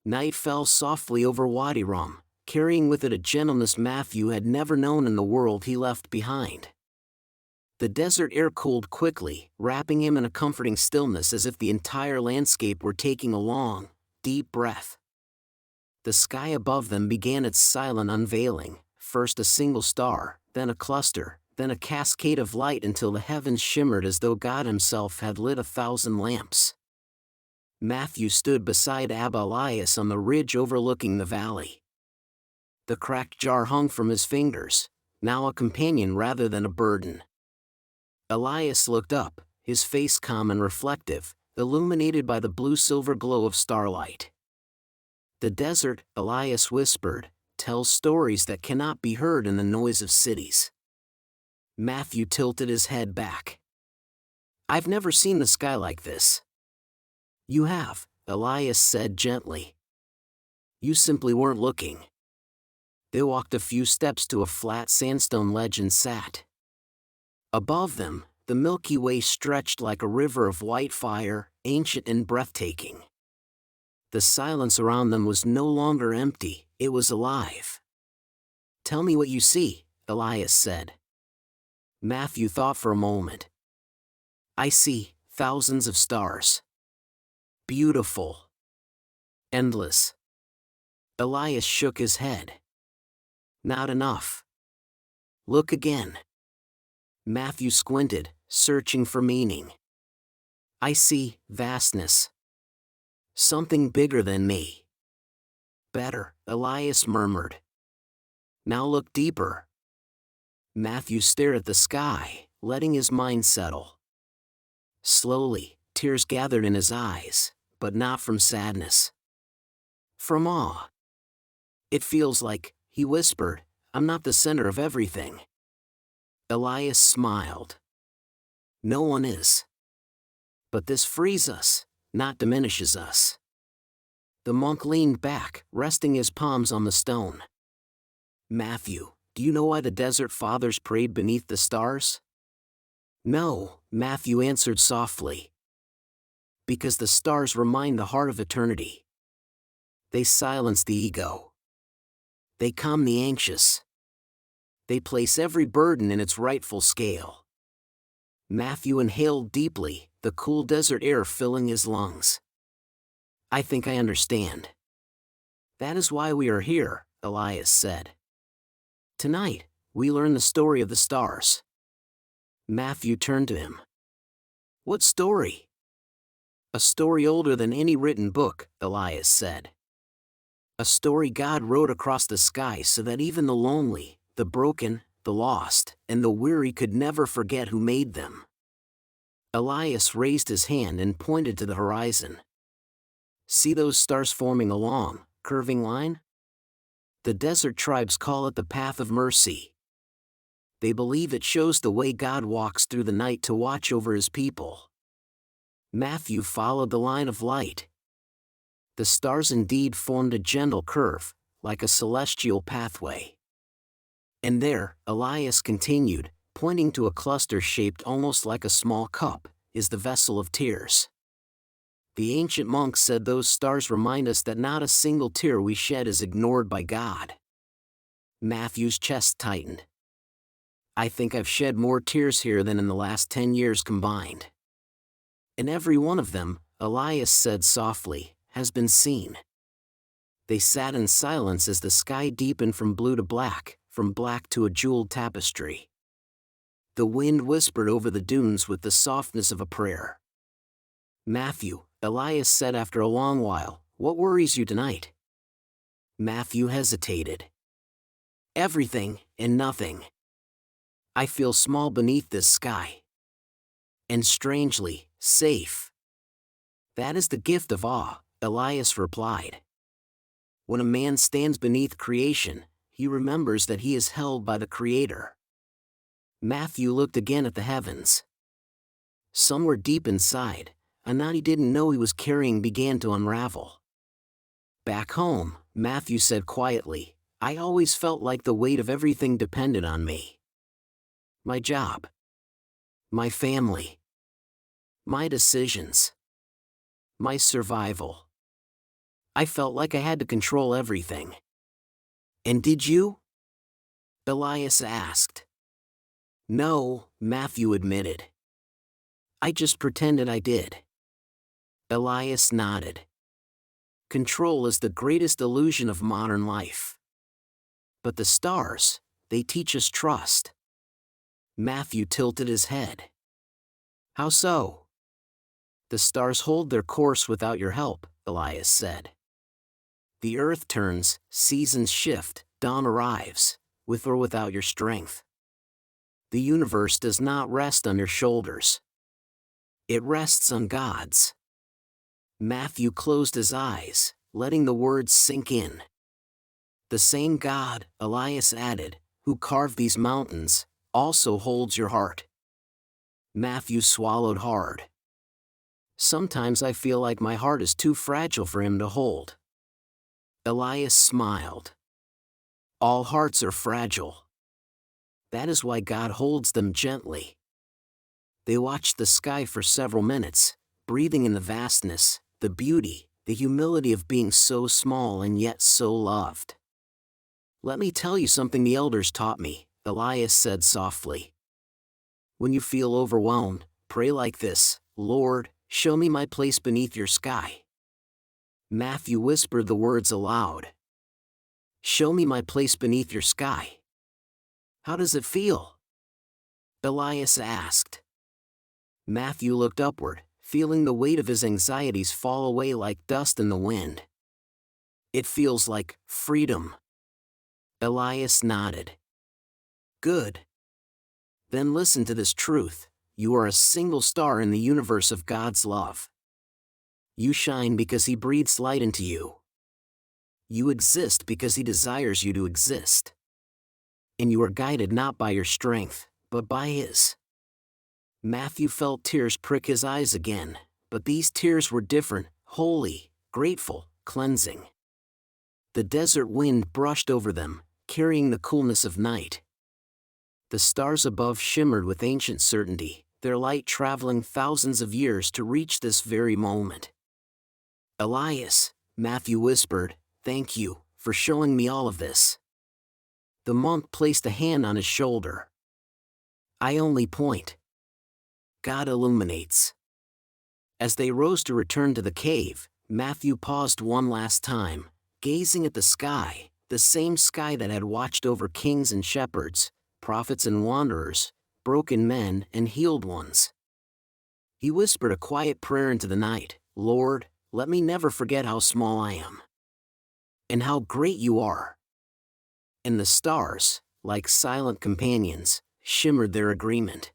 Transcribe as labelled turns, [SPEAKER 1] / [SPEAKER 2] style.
[SPEAKER 1] Night fell softly over Wadi Rum, carrying with it a gentleness Matthew had never known in the world he left behind. The desert air cooled quickly, wrapping him in a comforting stillness as if the entire landscape were taking a long, deep breath. The sky above them began its silent unveiling, first a single star, then a cluster, then a cascade of light until the heavens shimmered as though God himself had lit 1,000 lamps. Matthew stood beside Abba Elias on the ridge overlooking the valley. The cracked jar hung from his fingers, now a companion rather than a burden. Elias looked up, his face calm and reflective, illuminated by the blue-silver glow of starlight. The desert, Elias whispered, tells stories that cannot be heard in the noise of cities. Matthew tilted his head back. I've never seen the sky like this. You have, Elias said gently. You simply weren't looking. They walked a few steps to a flat sandstone ledge and sat. Above them, the Milky Way stretched like a river of white fire, ancient and breathtaking. The silence around them was no longer empty, it was alive. Tell me what you see, Elias said. Matthew thought for a moment. I see thousands of stars. Beautiful. Endless. Elias shook his head. Not enough. Look again. Matthew squinted, searching for meaning. I see vastness. Something bigger than me. Better, Elias murmured. Now look deeper. Matthew stared at the sky, letting his mind settle. Slowly, tears gathered in his eyes, but not from sadness. From awe. It feels like, he whispered, I'm not the center of everything. Elias smiled. No one is. But this frees us, not diminishes us. The monk leaned back, resting his palms on the stone. Matthew, do you know why the desert fathers prayed beneath the stars? No, Matthew answered softly. Because the stars remind the heart of eternity. They silence the ego. They calm the anxious. They place every burden in its rightful scale. Matthew inhaled deeply, the cool desert air filling his lungs. I think I understand. That is why we are here, Elias said. Tonight, we learn the story of the stars. Matthew turned to him. What story? A story older than any written book, Elias said. A story God wrote across the sky so that even the lonely, the broken, the lost, and the weary could never forget who made them. Elias raised his hand and pointed to the horizon. See those stars forming a long, curving line? The desert tribes call it the path of mercy. They believe it shows the way God walks through the night to watch over his people. Matthew followed the line of light. The stars indeed formed a gentle curve, like a celestial pathway. And there, Elias continued, pointing to a cluster shaped almost like a small cup, is the vessel of tears. The ancient monks said those stars remind us that not a single tear we shed is ignored by God. Matthew's chest tightened. I think I've shed more tears here than in the last 10 years combined. And every one of them, Elias said softly, has been seen. They sat in silence as the sky deepened from blue to black, from black to a jeweled tapestry. The wind whispered over the dunes with the softness of a prayer. Matthew, Elias said after a long while, what worries you tonight? Matthew hesitated. Everything and nothing. I feel small beneath this sky. And strangely, safe. That is the gift of awe, Elias replied. When a man stands beneath creation, he remembers that he is held by the Creator. Matthew looked again at the heavens. Somewhere deep inside, a knot he didn't know he was carrying began to unravel. Back home, Matthew said quietly, I always felt like the weight of everything depended on me. My job. My family. My decisions. My survival. I felt like I had to control everything. And did you? Elias asked. No, Matthew admitted. I just pretended I did. Elias nodded. Control is the greatest illusion of modern life. But the stars, they teach us trust. Matthew tilted his head. How so? The stars hold their course without your help, Elias said. The earth turns, seasons shift, dawn arrives, with or without your strength. The universe does not rest on your shoulders. It rests on God's. Matthew closed his eyes, letting the words sink in. The same God, Elias added, who carved these mountains, also holds your heart. Matthew swallowed hard. Sometimes I feel like my heart is too fragile for him to hold. Elias smiled. All hearts are fragile. That is why God holds them gently. They watched the sky for several minutes, breathing in the vastness, the beauty, the humility of being so small and yet so loved. Let me tell you something the elders taught me, Elias said softly. When you feel overwhelmed, pray like this, Lord, show me my place beneath your sky. Matthew whispered the words aloud. Show me my place beneath your sky. How does it feel? Elias asked. Matthew looked upward, feeling the weight of his anxieties fall away like dust in the wind. It feels like freedom. Elias nodded. Good. Then listen to this truth. You are a single star in the universe of God's love. You shine because He breathes light into you. You exist because He desires you to exist. And you are guided not by your strength, but by His. Matthew felt tears prick his eyes again, but these tears were different, holy, grateful, cleansing. The desert wind brushed over them, carrying the coolness of night. The stars above shimmered with ancient certainty, their light traveling thousands of years to reach this very moment. Elias, Matthew whispered, thank you for showing me all of this. The monk placed a hand on his shoulder. I only point. God illuminates. As they rose to return to the cave, Matthew paused one last time, gazing at the sky, the same sky that had watched over kings and shepherds, prophets and wanderers, broken men and healed ones. He whispered a quiet prayer into the night, Lord, let me never forget how small I am. And how great you are. And the stars, like silent companions, shimmered their agreement.